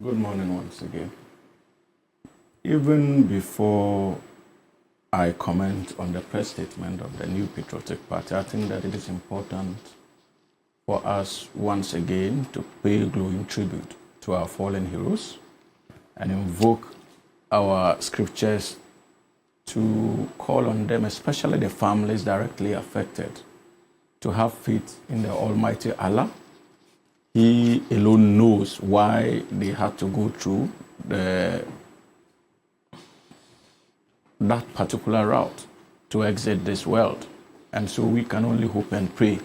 Good morning once again. Even before I comment on the press statement of the New Patriotic Party, I think that it is important for us once again to pay glowing tribute to our fallen heroes and invoke our scriptures to call on them, especially the families directly affected, to have faith in the Almighty Allah. He alone knows why they had to go through that particular route to exit this world. And so we can only hope and pray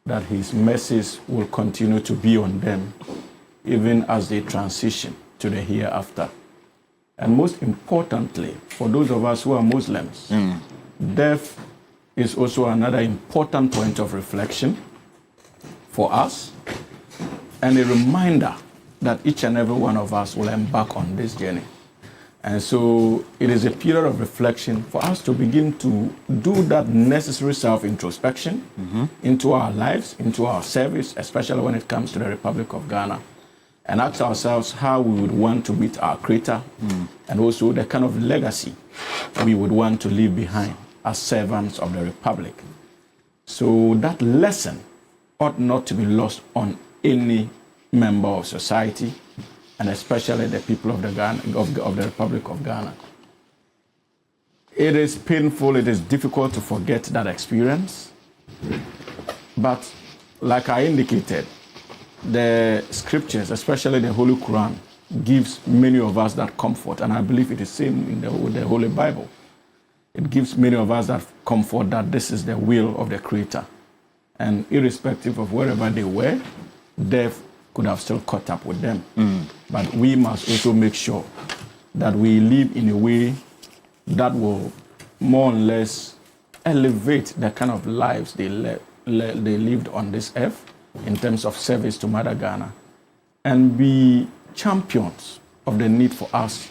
that His mercies will continue to be on them, even as they transition to the hereafter. And most importantly, for those of us who are Muslims, death is also another important point of reflection for us, and a reminder that each and every one of us will embark on this journey. And so it is a period of reflection for us to begin to do that necessary self-introspection into our lives, into our service, especially when it comes to the Republic of Ghana, and ask ourselves how we would want to meet our Creator, and also the kind of legacy we would want to leave behind as servants of the Republic. So that lesson ought not to be lost on any member of society, and especially the people of the Republic of Ghana. It is painful, it is difficult to forget that experience, but like I indicated, the scriptures, especially the Holy Quran, gives many of us that comfort, and I believe it is same in the Holy Bible. It gives many of us that comfort that this is the will of the Creator, and irrespective of wherever they were, death could have still caught up with them. But we must also make sure that we live in a way that will more or less elevate the kind of lives they lived on this earth in terms of service to Mother Ghana, and be champions of the need for us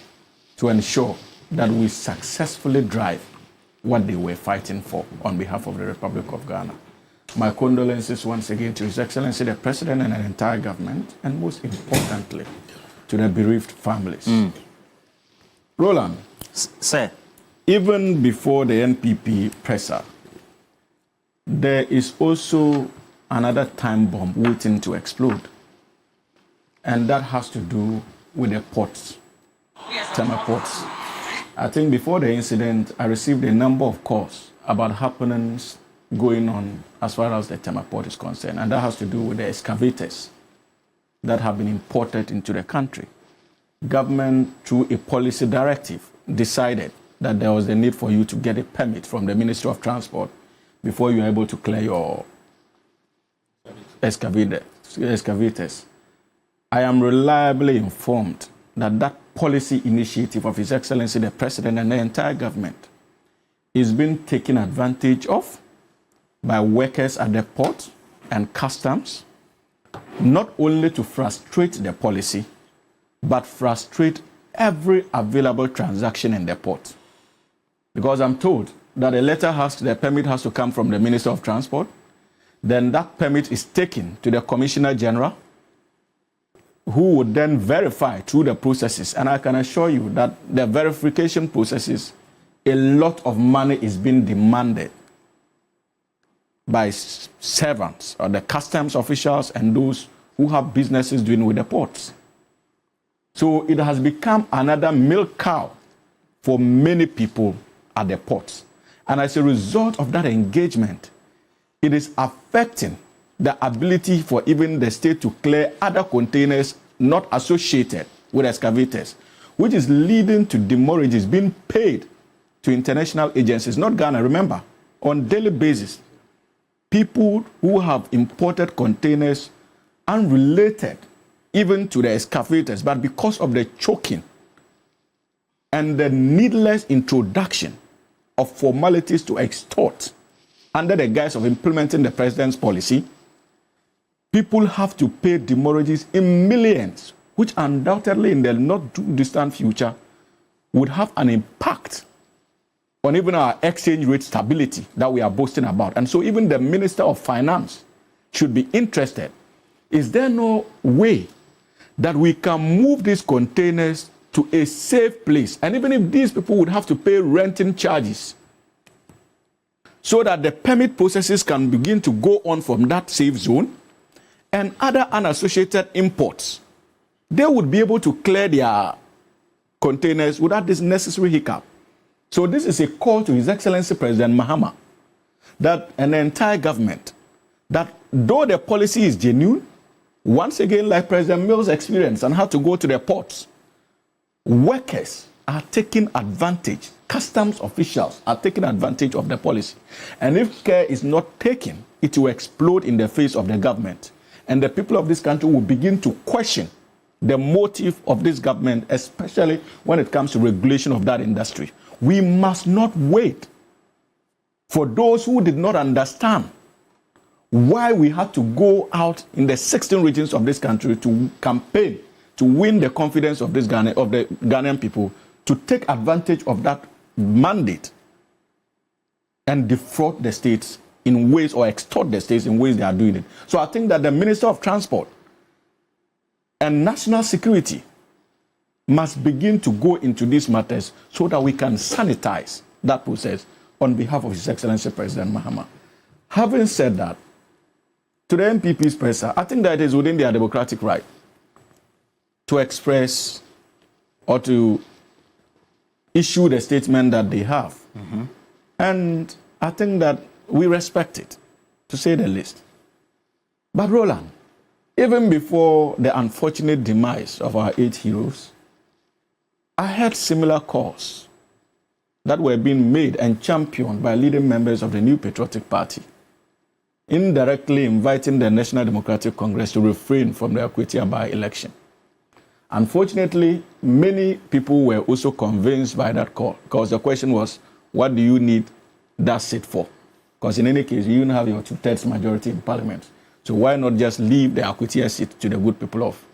to ensure that we successfully drive what they were fighting for on behalf of the Republic of Ghana. My condolences once again to His Excellency the President and the entire government, and most importantly, to the bereaved families. Roland, sir, even before the NPP presser, there is also another time bomb waiting to explode, and that has to do with the ports, Tema ports. I think before the incident, I received a number of calls about happenings going on as far as the Tema port is concerned, and that has to do with the excavators that have been imported into the country. Government, through a policy directive, decided that there was the need for you to get a permit from the Ministry of Transport before you are able to clear your excavators. I am reliably informed that that policy initiative of His Excellency the President and the entire government is being taken advantage of by workers at the port and customs, not only to frustrate the policy, but frustrate every available transaction in the port. Because I'm told that the permit has to come from the Minister of Transport, then that permit is taken to the Commissioner General, who would then verify through the processes. And I can assure you that the verification processes, a lot of money is being demanded by servants or the customs officials and those who have businesses doing with the ports. So it has become another milk cow for many people at the ports. And as a result of that engagement, it is affecting the ability for even the state to clear other containers not associated with excavators, which is leading to demurrages being paid to international agencies, not Ghana. Remember, on daily basis, people who have imported containers unrelated even to the excavators, but because of the choking and the needless introduction of formalities to extort under the guise of implementing the president's policy, people have to pay demurrages in millions, which undoubtedly in the not too distant future would have an impact on even our exchange rate stability that we are boasting about. And so even the Minister of Finance should be interested. Is there no way that we can move these containers to a safe place. And even if these people would have to pay renting charges, so that the permit processes can begin to go on from that safe zone, and other unassociated imports, they would be able to clear their containers without this necessary hiccup. So this is a call to His Excellency President Mahama, that an entire government, that though the policy is genuine, once again, like President Mills experienced and had to go to the ports, workers are taking advantage, customs officials are taking advantage of the policy. And if care is not taken, it will explode in the face of the government. And the people of this country will begin to question the motive of this government, especially when it comes to regulation of that industry. We must not wait for those who did not understand why we had to go out in the 16 regions of this country to campaign to win the confidence of the Ghanaian people, to take advantage of that mandate and defraud the states in ways, or extort the states in ways they are doing it. So I think that the Minister of Transport and National Security must begin to go into these matters so that we can sanitize that process on behalf of His Excellency President Mahama. Having said that, to the MPP's presser, I think that it is within their democratic right to express or to issue the statement that they have. And I think that we respect it, to say the least. But Roland, even before the unfortunate demise of our 8 heroes, I heard similar calls that were being made and championed by leading members of the New Patriotic Party, indirectly inviting the National Democratic Congress to refrain from the Akwatia by-election. Unfortunately, many people were also convinced by that call, because the question was, what do you need that seat for? Because in any case, you don't have your 2/3 majority in Parliament. So why not just leave the Akwatia seat to the good people of,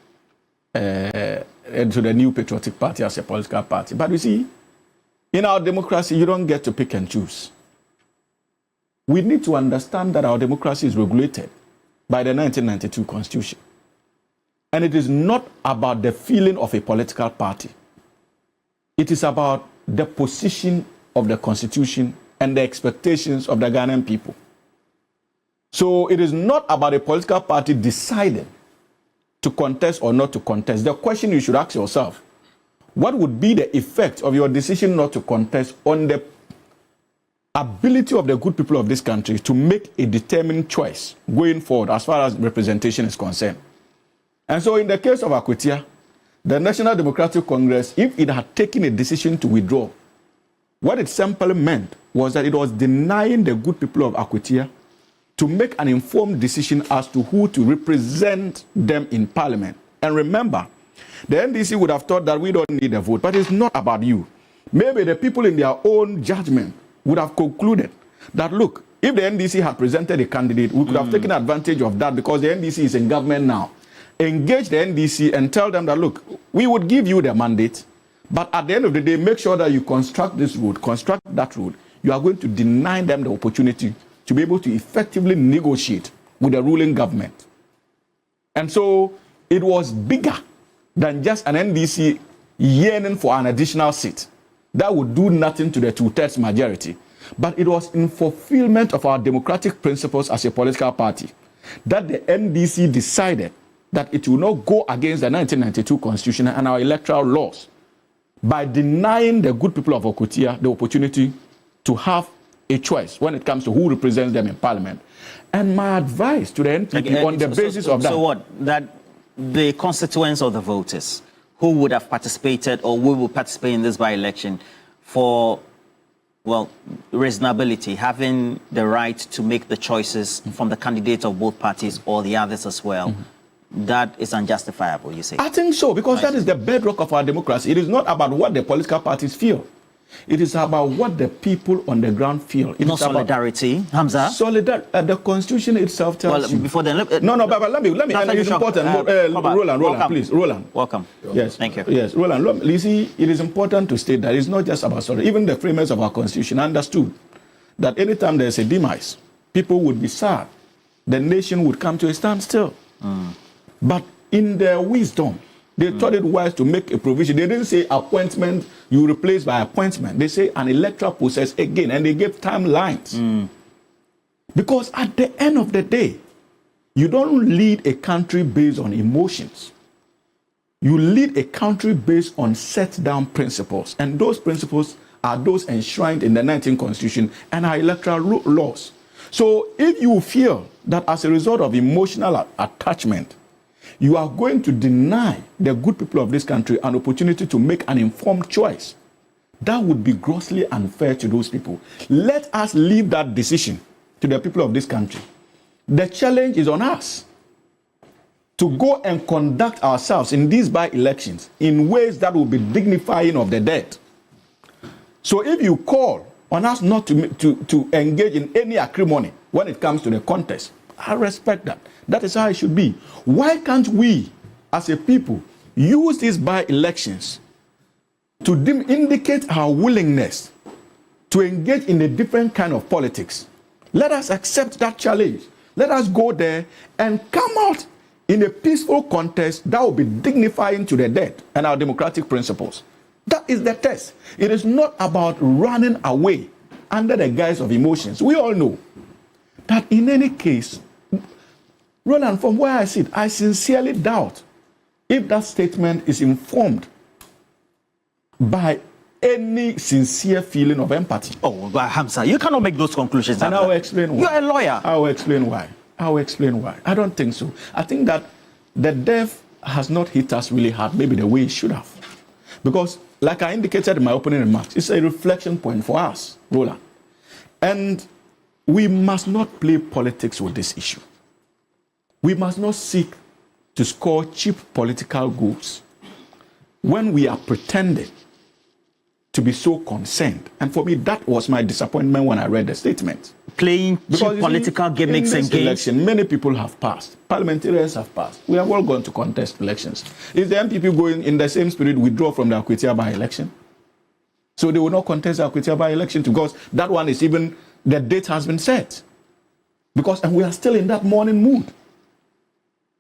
to the New Patriotic Party as a political party? But you see, in our democracy, you don't get to pick and choose. We need to understand that our democracy is regulated by the 1992 Constitution. And it is not about the feeling of a political party. It is about the position of the Constitution and the expectations of the Ghanaian people. So it is not about a political party deciding to contest or not to contest. The question you should ask yourself, what would be the effect of your decision not to contest on the ability of the good people of this country to make a determined choice going forward as far as representation is concerned? And so in the case of Akwatia, the National Democratic Congress, if it had taken a decision to withdraw, what it simply meant was that it was denying the good people of Akwatia to make an informed decision as to who to represent them in Parliament. And remember, the NDC would have thought that we don't need a vote, but it's not about you. Maybe the people in their own judgment would have concluded that, look, if the NDC had presented a candidate, we could have taken advantage of that because the NDC is in government now. Engage the NDC and tell them that, look, we would give you the mandate, but at the end of the day, make sure that you construct this road, construct that road. You are going to deny them the opportunity to be able to effectively negotiate with the ruling government. And so it was bigger than just an NDC yearning for an additional seat. That would do nothing to the 2/3 majority. But it was in fulfillment of our democratic principles as a political party that the NDC decided that it will not go against the 1992 Constitution and our electoral laws by denying the good people of Akwatia the opportunity to have a choice when it comes to who represents them in Parliament. And my advice to the NPP on the basis of that... So what? That the constituents of the voters who would have participated or who will participate in this by-election for, well, reasonability, having the right to make the choices from the candidates of both parties or the others as well, that is unjustifiable, you say? I think so, because that is the bedrock of our democracy. It is not about what the political parties feel. It is about what the people on the ground feel. It's not solidarity, Hamza? The Constitution itself tells you. Before then, but let me, and it's important. Roland, please. Roland. Welcome. Yes. Thank you. Yes, Roland, you see, it is important to state that it's not just about solidarity. Even the framers of our Constitution understood that anytime there's a demise, people would be sad. The nation would come to a standstill. But in their wisdom, They thought it wise to make a provision. They didn't say appointment, you replace by appointment. They say an electoral process again, and they gave timelines. Because at the end of the day, you don't lead a country based on emotions. You lead a country based on set down principles. And those principles are those enshrined in the 19th Constitution and our electoral laws. So if you feel that as a result of emotional attachment, you are going to deny the good people of this country an opportunity to make an informed choice, that would be grossly unfair to those people. Let us leave that decision to the people of this country. The challenge is on us to go and conduct ourselves in these by-elections in ways that will be dignifying of the dead. So if you call on us not to engage in any acrimony when it comes to the contest, I respect that. That is how it should be. Why can't we, as a people, use these by-elections to indicate our willingness to engage in a different kind of politics? Let us accept that challenge. Let us go there and come out in a peaceful contest that will be dignifying to the dead and our democratic principles. That is the test. It is not about running away under the guise of emotions. We all know that in any case, Roland, from where I sit, I sincerely doubt if that statement is informed by any sincere feeling of empathy. Oh, but Hamza, you cannot make those conclusions. And I will explain why. You're a lawyer. I will explain why. I will explain why. I don't think so. I think that the death has not hit us really hard, maybe the way it should have. Because, like I indicated in my opening remarks, it's a reflection point for us, Roland. And we must not play politics with this issue. We must not seek to score cheap political goals when we are pretending to be so concerned. And for me, that was my disappointment when I read the statement. Playing cheap political gimmicks and games. Election, many people have passed. Parliamentarians have passed. We have all gone to contest elections. Is the MPP going in the same spirit withdraw from the Akwatia by-election? So they will not contest the Akwatia by-election because that one is even, the date has been set. And we are still in that mourning mood.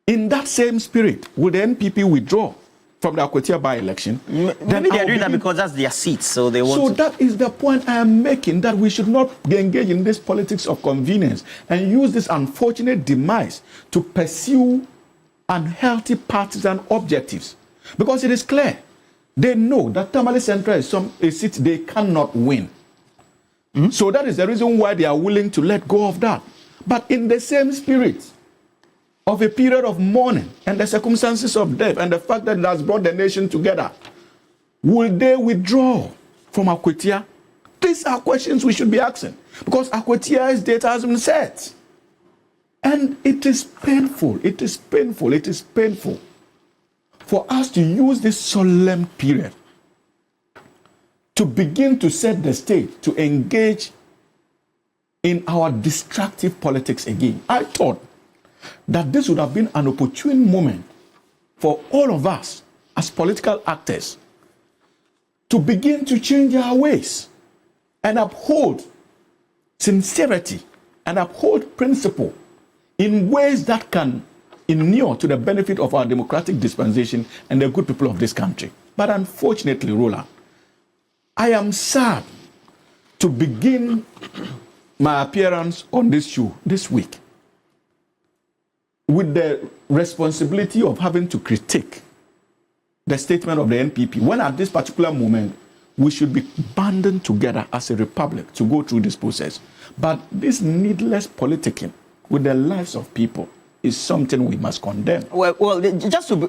In that same spirit, will the NPP withdraw from the Akwatia by-election? Maybe they are doing that because that's their seat, so they want So that is the point I am making, that we should not engage in this politics of convenience and use this unfortunate demise to pursue unhealthy partisan objectives. Because it is clear, they know that Tamale Central is a seat they cannot win. So that is the reason why they are willing to let go of that. But in the same spirit of a period of mourning and the circumstances of death and the fact that it has brought the nation together, will they withdraw from Akwatia? These are questions we should be asking, because Akwatia's date has been set. And it is painful, it is painful, it is painful for us to use this solemn period to begin to set the stage to engage in our destructive politics again. I thought that this would have been an opportune moment for all of us as political actors to begin to change our ways and uphold sincerity and uphold principle in ways that can inure to the benefit of our democratic dispensation and the good people of this country. But unfortunately, Roland, I am sad to begin my appearance on this show this week with the responsibility of having to critique the statement of the NPP, when at this particular moment we should be banding together as a republic to go through this process. But this needless politicking with the lives of people is something we must condemn. Well, just to